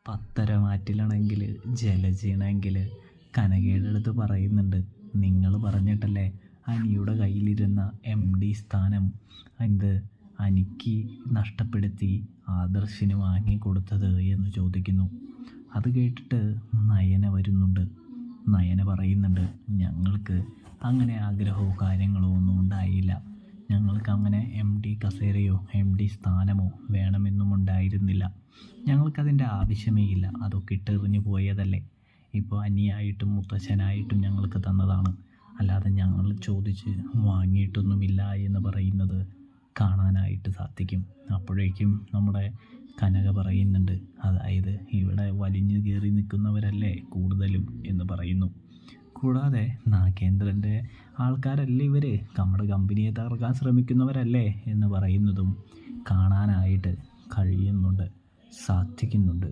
പത്തരമാറ്റിലാണെങ്കിൽ ജലജയാണെങ്കിൽ കനകയുടെ അടുത്ത് പറയുന്നുണ്ട്, നിങ്ങൾ പറഞ്ഞിട്ടല്ലേ അനിയുടെ കയ്യിലിരുന്ന MD സ്ഥാനം എന്ത് അനിക്ക് നഷ്ടപ്പെടുത്തി ആദർശിന് വാങ്ങിക്കൊടുത്തത് എന്ന് ചോദിക്കുന്നു. അത് കേട്ടിട്ട് നയന വരുന്നുണ്ട്. നയന പറയുന്നുണ്ട്, ഞങ്ങൾക്ക് അങ്ങനെ ആഗ്രഹമോ കാര്യങ്ങളോ ഒന്നും ഉണ്ടായില്ല. ഞങ്ങൾക്ക് അങ്ങനെ MD കസേരയോ MD സ്ഥാനമോ വേണമെന്നും ഉണ്ടായിരുന്നില്ല. ഞങ്ങൾക്കതിൻ്റെ ആവശ്യമേ ഇല്ല. അതൊക്കെ ഇട്ടെറിഞ്ഞു പോയതല്ലേ. ഇപ്പോൾ അനിയായിട്ടും മുത്തച്ഛനായിട്ടും ഞങ്ങൾക്ക് തന്നതാണ്. അല്ലാതെ ഞങ്ങൾ ചോദിച്ച് വാങ്ങിയിട്ടൊന്നുമില്ല എന്ന് പറയുന്നത് കാണാനായിട്ട് സാധിക്കും. അപ്പോഴേക്കും നമ്മുടെ കനക പറയുന്നുണ്ട്, അതായത് ഇവിടെ വലിഞ്ഞു കയറി നിൽക്കുന്നവരല്ലേ കൂടുതലും എന്ന് പറയുന്നു. കൂടാതെ നാഗേന്ദ്രൻ്റെ ആൾക്കാരല്ലേ ഇവർ, നമ്മുടെ കമ്പനിയെ തകർക്കാൻ ശ്രമിക്കുന്നവരല്ലേ എന്ന് പറയുന്നതും കാണാനായിട്ട് കഴിയുന്നുണ്ട്, സാധിക്കുന്നുണ്ട്.